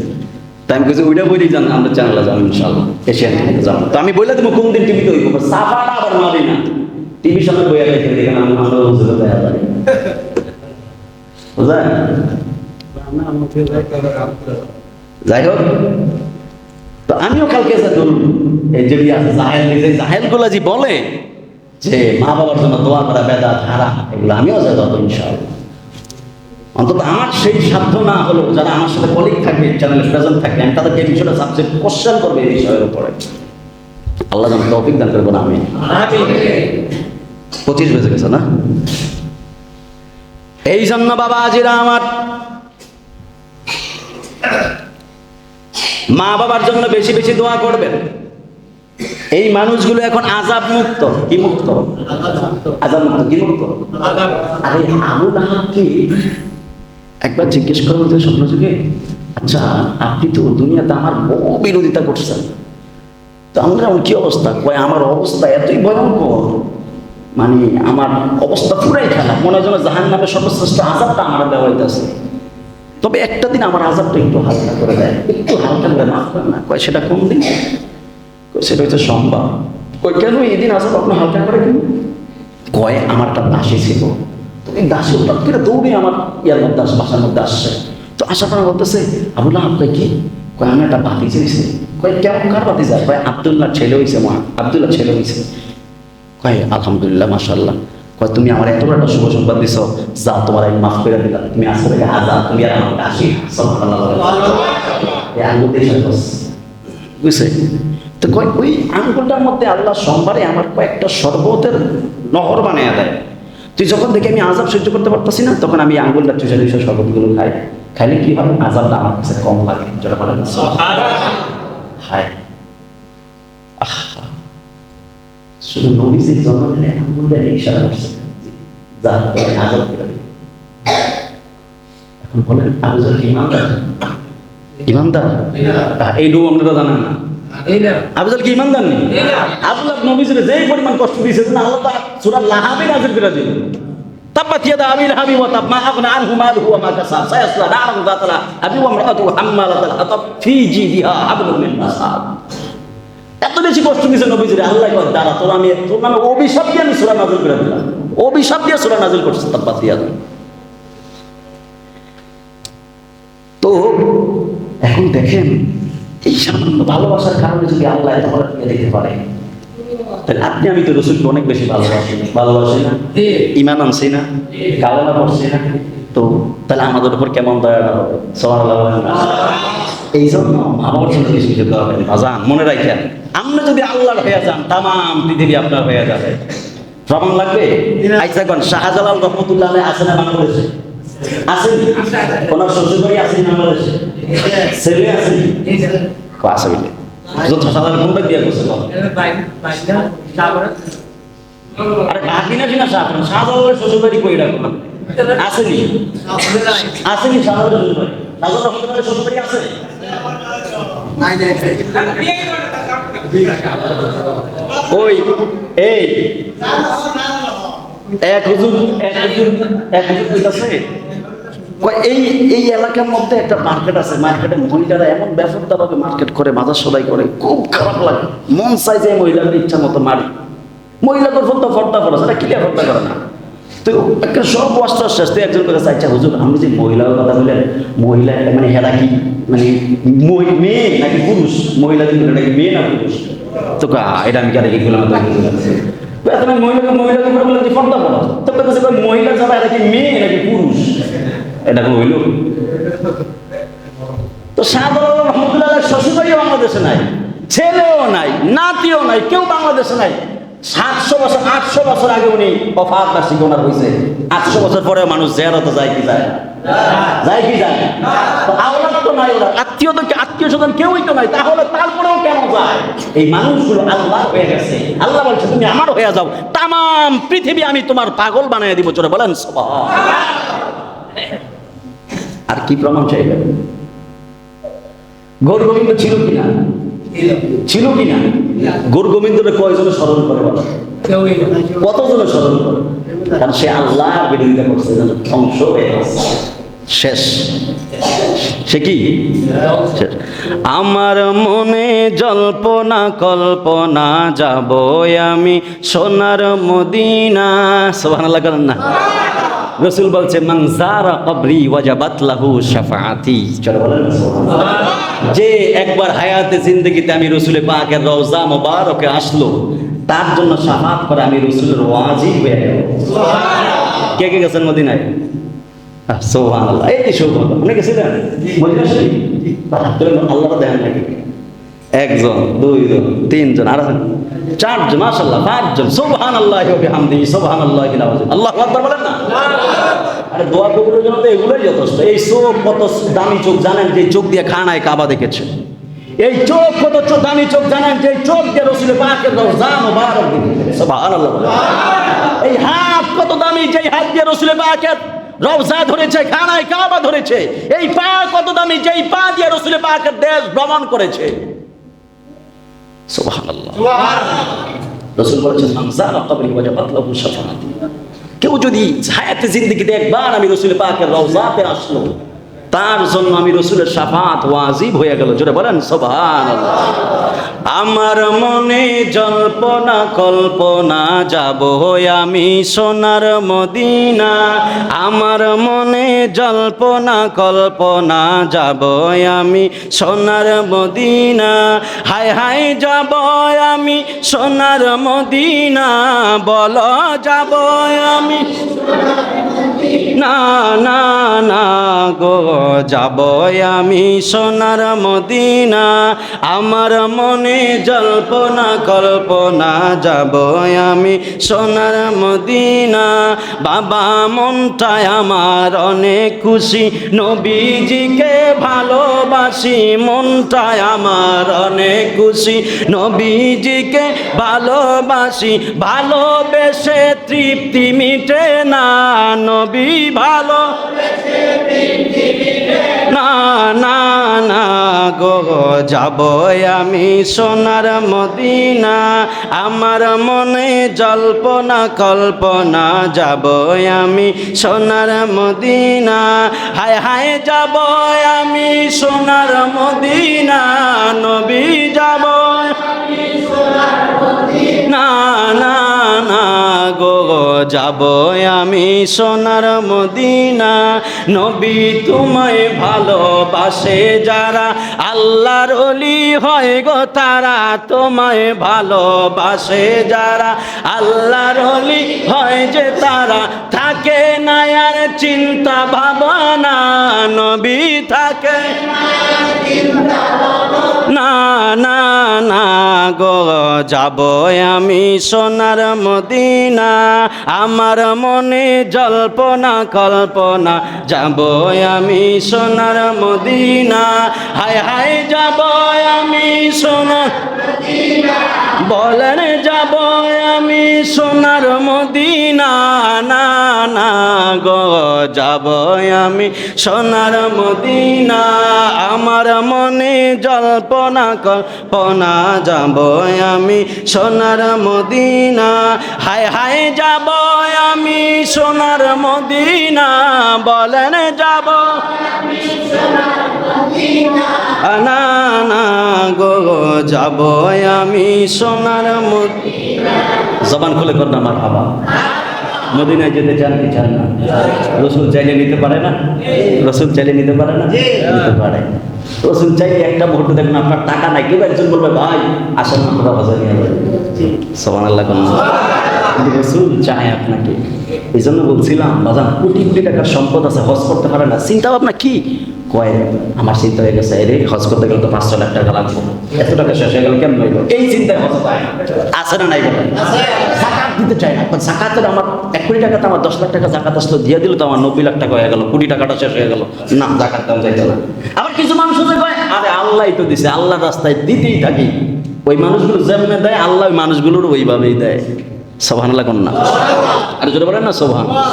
তাই আমি বলছি ওইটা বলেই যান আমরা চ্যানেলে যাবো ইনশাআল্লাহ, এশিয়ান টিভিতে যাবো। তো আমি বললে তুমি কোন দিন টিভিতে ওই সাফাটা আবার মারি না, টিভির সামনে বইয়া গেছে, দেখেন আমরা বুঝতে দেওয়া যায় বুঝলেন। যাই হোক, তো আমিও কালকে এই যে জাহেল গুলা যে বলে যে মা বাবার জন্য দোয়া করা বেদাত হারাম, এগুলো আমিও যাই যত ইনশাআল্লাহ অন্তত আমার সেই সাধ্য না হলো যারা আমার সাথে কলিগ থাকবে, চ্যানেলে প্রেজেন্ট থাকবে, আমি তাদেরকে এই বিষয়টা সাবজেক্ট কোশ্চেন করবে এই বিষয়ের উপরে। আল্লাহ যেন তৌফিক দান করবো না। আমি 25 বেজে গেছে না? এই জন্য বাবা আজিরা আমার, মা বাবার জন্য বেশি বেশি দোয়া করবেন। এই মানুষগুলো এখন আযাব মুক্ত। কি মুক্ত? আযাব মুক্ত। কি মুক্ত? আরে আবু লাহাবকে একবার জিজ্ঞেস করা হতো স্বপ্ন যুগে, আচ্ছা আপনি তো দুনিয়াতে আমার বহু বিরোধিতা করছেন, তো আমরা এখন কি অবস্থা? কয় আমার অবস্থা এতই ভয়ঙ্কর, মানে আমার অবস্থা পুরাই খারাপ, মনে হয় যেন জাহান্নামের সর্বশ্রেষ্ঠ আযাবটা আমার দেওয়া হইতেছে। তবে একটা দিন আমার আযাবটা একটু হালকা করে দেয়, একটু হালকা করে মাফ করে না। কয় সেটা কোন দিন? সেটা হচ্ছে সোমবার। কই কেন এই দিন আযাব আপনি হালকা করে কেন? কয় আমারটা দাসী ছিল, তো এই দাসী হঠাৎ করে দৌড়ে আমার ইয়ার মধ্যে বাসার মধ্যে আসছে। তো আসার পর বলতেছে আবু লাহাব কয় কি? কয় আমি একটা বাতি চেয়েছি। কয় কেমন কার বাতি যায়? কয় আব্দুল্লাহ ছেলে হয়েছে, মা আব্দুল্লাহ ছেলে হয়েছে। কয় আলহামদুলিল্লাহ মাশাআল্লাহ। কয় তুমি আমার এত বড় একটা শুভ সংবাদ দিছ, যা তোমার আমি মাফ করে দিলাম, তুমি আজকে থেকে আজাদ, তুমি আর আমার দাসী। সুবহানাল্লাহ। এই আঙ্গুল দিয়ে বুঝছে? তো কয় ওই আঙ্গুলটার মধ্যে আল্লাহ সোমবারে আমার কয়েকটা শরবতের নহর বানিয়ে দেয়। তুই যখন দেখি আমি আযাব সহ্য করতে পারতেছি না, তখন আমি আঙ্গুলটা চুষে চুষে শরবতগুলো খাই। খাইলে কি হবে? আযাবটা আমার কাছে কম লাগে। যেটা বলেন হায় আহা, শুধু নবীজির জন্মদিনে আঙ্গুলটা ইশারা করছে যা আযাব করে। এখন বলেন আবু জাহল ইমানদার? ইমানদার? এই ডু আপনারা জানেন না। আবু জাহল কি ইমানদার নেই? আবু লাহাব নবীজির যেই পরিমাণ কষ্ট দিয়েছে না, আল্লাহ তাআলা সূরা লাহাবে নাযিল করে দিলেন, তাব্বাত ইয়াদা আবি লাহাবি ওয়া তাব মা আগনা আনহু মালুহু ওয়া মা কাসাব সায়াসলা নারান যাতা লাহাব আবি ওয়া ইমরাতুহু হাম্মালাতাল হাতাব ফি জিদিহা হাবলুম মিন মাসাদ। এত বেশি কষ্ট দিয়েছে নবীজির, আল্লাহ কয় দাঁড়া তোর নামে অভিশাপ দিয়ে আমি সূরা নাযিল করে দিলাম। অভিশাপ দিয়ে সূরা নাযিল করছে তাব্বাত ইয়াদা। তো এখন দেখেন এই সামান্য ভালোবাসার কারণে যদি আল্লাহ এত বড় দেখতে পারে, তাহলে আপনি আমি তো রাসূলকে অনেক বেশি ভালোবাসি না? ঈমান আনছি না? কালেমা পড়ছি না? তো তাহলে আমাদের উপর কেমন দয়াটা হবে? সুবহানাল্লাহ। এই জন্য আমার জন্য বেশি কিছু দোয়া করেন বাজান। মনে রাখেন, আপনি যদি আল্লাহর হয়ে যান, তামাম পৃথিবী আপনার হয়ে যাবে। প্রমাণ লাগবে? আচ্ছা কোন শাহজালাল রহমতুল্লাহ আলাইহি আছে না বাংলাদেশে? আছেন? ওনার শ্বশুরবাড়ি আছে বাংলাদেশে? ছেলে আছে? আছে বলে যত সাধারণ কোনটা দিয়ে করছে বল? আরে কাকিনা কিনা শাহজালাল, শাহজালালের শ্বশুরবাড়ি কইরা আসেনি? আসেনি শাহজালালের শ্বশুরবাড়ি? শাহজালাল রহমতুল্লাহ শ্বশুরবাড়ি আছে? ওই এই এক হুজুর কইতাছে এই এলাকার মধ্যে একটা মার্কেট আছে, মার্কেটে মহিলারা এমন বেফরদাভাবে মার্কেট করে, বাজার সদাই করে, খুব খারাপ লাগে। মন চাই যে মহিলাদের ইচ্ছা মতো মারি। মহিলাদের ফর্দা ফরজ, এটা ক্লিয়ার ফর্দা করে না। তো একটা সব অস্ত্র শেষ। তো একজন করে চাইছে হুজুর আমি যে মহিলার কথা বললেন, মহিলা মানে হেরা কি মানে মেয়ে নাকি পুরুষ? মহিলাদের নাকি মেয়ে না পুরুষ? তো এটা আমি কারে কি বললাম? মহিলাকে ফর্দা ফরজ, তো মহিলা যারা এটা কি মেয়ে নাকি পুরুষ? এটা হইল। তো শাহজালাল রহমতুল্লাহ শ্বশুরবাড়িও বাংলাদেশে নাই, ছেলেও নাই, নাতিও নাই, কেউ বাংলাদেশে নাই। 700 বছর 800 বছর আগে উনি ওফাত বার্ষিকী ওনার হয়েছে। 800 বছর পরেও মানুষ জিয়ারতে যায় কি যায়? যায় কি যায়? তো আওলাদ তো নাই, ওরা আত্মীয় স্বজন কেউই তো নাই, তাহলে তারপরেও কেন যায়? এই মানুষগুলো আল্লাহ হয়ে গেছে। আল্লাহ বলছে তুমি আমার হয়ে যাও, তামাম পৃথিবী আমি তোমার পাগল বানিয়ে দিব। চলে বলেন সুবহানাল্লাহ। আর কি প্রমাণ চাইবেন? গৌর গোবিন্দ ছিল কিনা? ছিল কিনা? গৌর গোবিন্দরে কয়জনে স্মরণ করে বলো? কতজনে স্মরণ করে? কারণ সে আল্লাহ বিরোধিতা করছে, ধ্বংস হয়ে গেছে, শেষ। সে কি? আমার মনে জল্পনা কল্পনা যাব আমি সোনার মদিনা। সুবহানাল্লাহ করেন না? রাসূল বলছে মান যারা কবরি ওয়াজাবাত লাহু শাফাআতি। চলো বলেন সুবহানাল্লাহ। যে একবার হায়াতে জিন্দেগিতে আমি রাসূলের পাকের রওজা মোবারকে আসলো, তার জন্য শাফাআত করে আমি রাসূলের ওয়াজিব হয়ে গেল। সুবহানাল্লাহ। কে কে গেছেন মদিনায়? সুবহানাল্লাহ। এই যে সৌভাগ্য, আপনি গেছিলেন মদিনা শরীফ? আল্লাহর দেন নাকি? একজন, দুইজন, তিনজন, আর চারজন, মাশাআল্লাহ, পাঁচজন। সুবহানাল্লাহি ওয়া বিহামদিহি, সুবহানাল্লাহিল আযীম। আল্লাহু আকবার বলেন না? আরে দোয়া কবুলের জন্য তো এগুলোই যথেষ্ট। এই চোখ কত দামি চোখ জানেন, যে চোখ দিয়ে খানায় কাবা দেখেছে। এই চোখ কত দামি চোখ জানেন, যে চোখ দিয়ে রাসূল পাকের রওজা মুবারক দেখেছে। সুবহানাল্লাহ। এই হাত কত দামি, যে হাত দিয়ে রাসূল পাকের রওজা ধরেছে, খানায় কাবা ধরেছে। এই পা কত দামি, যে পা দিয়ে রাসূল পাকের দেশ ভ্রমণ করেছে। সুবহানাল্লাহ। রাসূল বলেছেন, মান যারা কবরি ওয়াজাবাত লাহু শাফাআতি। কেউ যদি হায়াতে জিন্দেগিতে একবার আমি রাসূল পাকের রওজাতে আসলো, তার জন্য আমি রাসূলের শাফাআত ওয়াজিব হয়ে গেল। জোরে বলেন সুবহানাল্লাহ। আমার মনে জল্পনা কল্পনা, যাব আমি সোনার মদিনা। আমার মনে জল্পনা কল্পনা, যাব আমি সোনার মদিনা। হায় হায় যাব আমি সোনার মদিনা, বলো যাব আমি না না না গো, যাব আমি সোনার মদিনা। আমার মনে জল্পনা কল্পনা, যাব আমি সোনার মদিনা। বাবা মনটায় আমার অনেক খুশি, নবীজিকে ভালোবাসি। মনটায় আমার অনেক খুশি, নবীজিকে ভালোবাসি। ভালোবেসে তৃপ্তি মিটে না, নবী ভালো না না না গো, যাব আমি সোনার মদিনা। আমার মনে জল্পনা কল্পনা, যাব আমি সোনার মদিনা। হায় হায় যাব আমি সোনার মদিনা, নবী যাব না না না গো, যাব আমি সোনার মদিনা। নবী তোমায় ভালোবাসে যারা, আল্লাহর ওলি হয় গো তারা। তোমায় ভালোবাসে যারা, আল্লাহর ওলি হয় যে তারা। থাকে না আর চিন্তা ভাবনা, নবী থাকে না না না গো, যাব আমি সোনার মদিনা। আমার মনে জল্পনা কল্পনা, যাব আমি সোনার মদিনা। হায় হায় যাব আমি সোনার মদিনা, বলেন যাব আমি সোনার মদিনা। না না গো, যাব আমি সোনার মদিনা। আমার মনে জল্পনা কল্পনা, যাব আমি সোনার মদিনা। হায় হায় যাব আমি সোনার মদিনা, বলেন যাব না না গো, যাব আমি সোনার মদিনা। জবান খুলে কর না মারহাবা। মদিনায় যেতে চান কি চান না? রাসূল চাইলে নিতে পারে না? রাসূল চাইলে নিতে পারে না? নিতে পারে। রাসূল চাইলে একটা মুহূর্তে দেখুন আপনার টাকা নাই, কেউ একজন বলবে ভাই আসেন আমরা বাজার নিয়ে যাই। সুবহানাল্লাহ। কিন্তু রাসূল চায় আপনাকে। এই জন্য বলছিলাম বাজান, কোটি কোটি টাকার সম্পদ আছে, হজ করতে পারে না, চিন্তা ভাবনা কি কয়? আমার চিন্তা হয়ে গেছে, এরে হজ করতে গেলে তো 500 লাখ টাকা লাগবে, এত টাকা শেষ হয়ে গেল কেমন হইল? এই চিন্তায় হজ পায় আছে না নাই বলেন? যাকাত দিতে চায় না, যাকাতের আমার 1 কোটি টাকা, তো আমার 10 লাখ টাকা যাকাত আসলো, দিয়ে দিল তো আমার 90 লাখ টাকা হয়ে গেল, কোটি টাকাটা শেষ হয়ে গেল, না যাকাত দাম যাইতো না। আবার কিছু মানুষ কয় আরে আল্লাহই তো দিছে, আল্লাহর রাস্তায় দিতেই থাকি। ওই মানুষগুলো যেমনে দেয় আল্লাহ ওই মানুষগুলোর ওইভাবেই দেয়। সুবহানাল্লাহ কোন না? আর যদি বলেন না সুবহানাল্লাহ।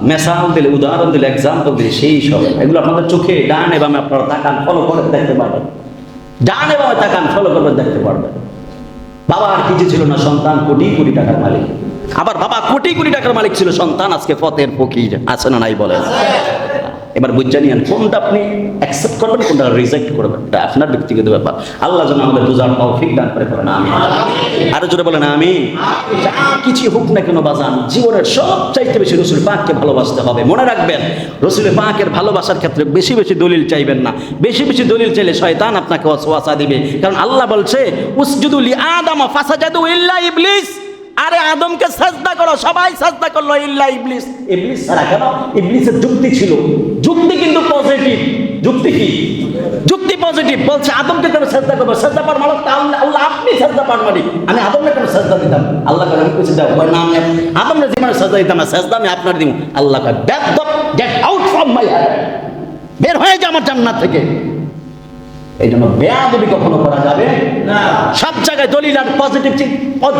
মেসাল দিলে, উদাহরণ দিলে, এক্সাম্পল দিলে সেই সব এগুলো আপনাদের চোখে ডানে বামে আপনারা তাকান, ফলো করে দেখতে পারবেন। ডানে বামে তাকান, ফলো করে দেখতে পারবেন। বাবার কিছু ছিল না, সন্তান কোটি কোটি টাকার মালিক। আবার বাবা কোটি কোটি টাকার মালিক ছিল, সন্তান আজকে পথের ফকির। আছে না নাই বলেন? এবার বুঝে নিন কোনটা আপনি অ্যাকসেপ্ট করবেন, কোনটা রিজেক্ট করবেন, এটা আপনার ব্যক্তিগত ব্যাপার। আল্লাহ যেন আমাদের বুঝার তৌফিক দান করে করেন, আমিন। আরো জোরে বলেন আমিন। যা কিছু হোক না কেন বাজান, জীবনের সবচাইতে বেশি রাসূল পাককে ভালোবাসতে হবে। মনে রাখবেন, রাসূল পাকের ভালোবাসার ক্ষেত্রে বেশি বেশি দলিল চাইবেন না। বেশি বেশি দলিল চাইলে শয়তান আপনাকে ওয়াসওয়াসা দিবে। কারণ আল্লাহ বলছে উসজুদু লি আদম ফাসাজাদু ইল্লা ইবলিস। আরে আদমকে সাজদা করো, সবাই সাজদা করলো ইল্লা ইবলিস। ইবলিস ছাড়া কেন? ইবলিসের যুক্তি ছিল, যুক্তি কিন্তু পজিটিভ। যুক্তি কি? যুক্তি পজিটিভ। বলছে আদমকে কেন সাজদা করবো? সাজদা পার মালিক আল্লাহ, আপনি সাজদা পার মালিক, আমি আদমকে কেন সাজদা দিতাম? আল্লাহ কয় আমি কিছু দাও, না আমি আদমকে জীবনে সাজদা দিতাম না, সাজদা আমি আপনার দিব। আল্লাহ কয় get out from my head, বের হয়ে যা আমার জান্নাত থেকে। এই জন্য বেয়াদবি কখনো করা যাবে না। সব জায়গায় দলিল আর পজিটিভ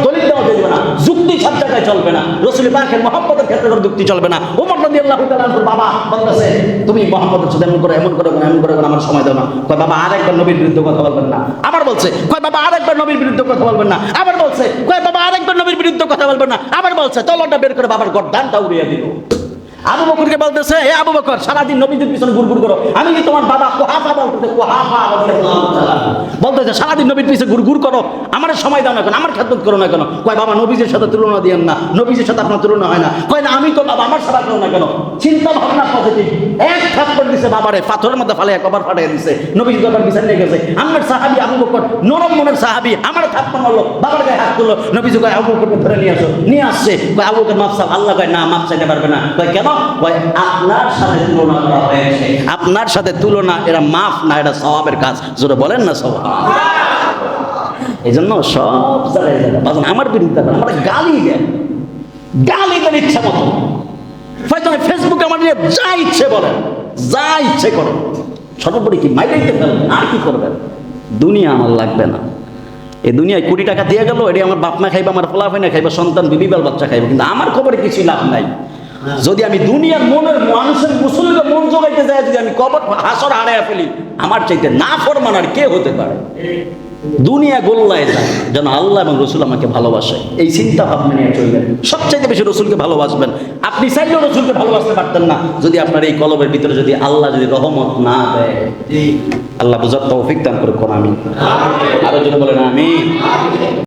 দলিল দেওয়া যাবে না, যুক্তি সব জায়গায় চলবে না। রাসূল পাকের মহব্বতের ক্ষেত্রে কোনো যুক্তি চলবে না। ওমর রাদিয়াল্লাহু তাআলা আনহুর বাবা বলতেছে তুমি মুহাম্মদের সাথে এমন করে আমার সময় দাও না। কয় বাবা আরেকবার নবীর বিরুদ্ধে কথা বলবেন না। আবার বলছে কয় বাবা আরেকবার নবীর বিরুদ্ধে কথা বলবেন না। আবার বলছে কয় বাবা আরেকবার নবীর বিরুদ্ধে কথা বলবেন না। আবার বলছে তলোয়ারটা বের করে বাবার গর্দানটা উড়িয়ে দিল। আবু বকরকে বলতেছে হে আবু বকর, সারাদিন নবীদের পিছনে ঘুরঘুর করো। আমি কি তোমার বাবা কুহাফা বলতেছে সারাদিন নবীর পিছনে ঘুরঘুর করো, আমার সময় দাও না কেন, আমার খেদমত করো না কেন? কয় বাবা নবীজির সাথে তুলনা দিয়েন না, নবীজির সাথে আপনার তুলনা হয় না। কয় না আমি তো বাবা, আমার সেবা করো না কেন? চিন্তা ভাবনা পজিটিভ। এক থাপ্পড় দিছে বাবারে, পাথরের মধ্যে ফালাইয়া কবর ফাটাইয়া দিছে। নবীজি দরবার বিচার নিয়ে গেছে। আমার সাহাবী আবু বকর নরম মনের সাহাবী, আমার থাপ্পড় মারলো, বাবার গায়ে হাত তুললো। নবীজি কয় আবু বকরকে ধরে নিয়ে আসো। নিয়ে আসছে, কয় আবু বকর মাফ চাও। আল্লাহ কয় না, মাফ চাইতে পারবে না। কয় কেন? আপনার সাথে তুলনা করা হয়েছে, আপনার সাথে তুলনা, এরা মাফ না, এটা সওয়াবের কাজ। জোরে বলেন না সওয়াব। এই জন্য সব জায়গায় আমার বিরুদ্ধে আমার গালি দেন, গালি দেন ইচ্ছা মতো। ফেসবুকে আমার নিয়ে যা ইচ্ছে বলেন, যা ইচ্ছে করেন, সর্বোপরি কি মাইলাইতে ফেলবেন, আর কি করবেন? দুনিয়া আমার লাগবে না। এই দুনিয়ায় কোটি টাকা দিয়ে গেল, এটি আমার বাপ মা খাইবে, আমার পোলা ভাই না খাইবে, সন্তান বিবি বাল বাচ্চা খাইবে, কিন্তু আমার খবরে কিছু লাভ নাই। যদি আমি দুনিয়ার মনের মানুষের মুসলিমকে মন জোগাইতে যাই, যদি আমি কবর হাসর হারাইয়া ফেলি, আমার চাইতে না ফরমান আর কে হতে পারে? দুনিয়া গোল্লায় যায় যেন আল্লাহ এবং রসুল আমাকে ভালোবাসে, এই চিন্তা ভাবনা নিয়ে চলবেন। সবচাইতে বেশি রসুলকে ভালোবাসবেন। আপনি চাইলেও রসুলকে ভালোবাসতে পারতেন না যদি আপনার এই কলবের ভিতরে যদি আল্লাহ যদি রহমত না দেয়। আল্লাহ বুঝার তৌফিক দান করে কোন আমিন। আরো যদি বলেন আমিন।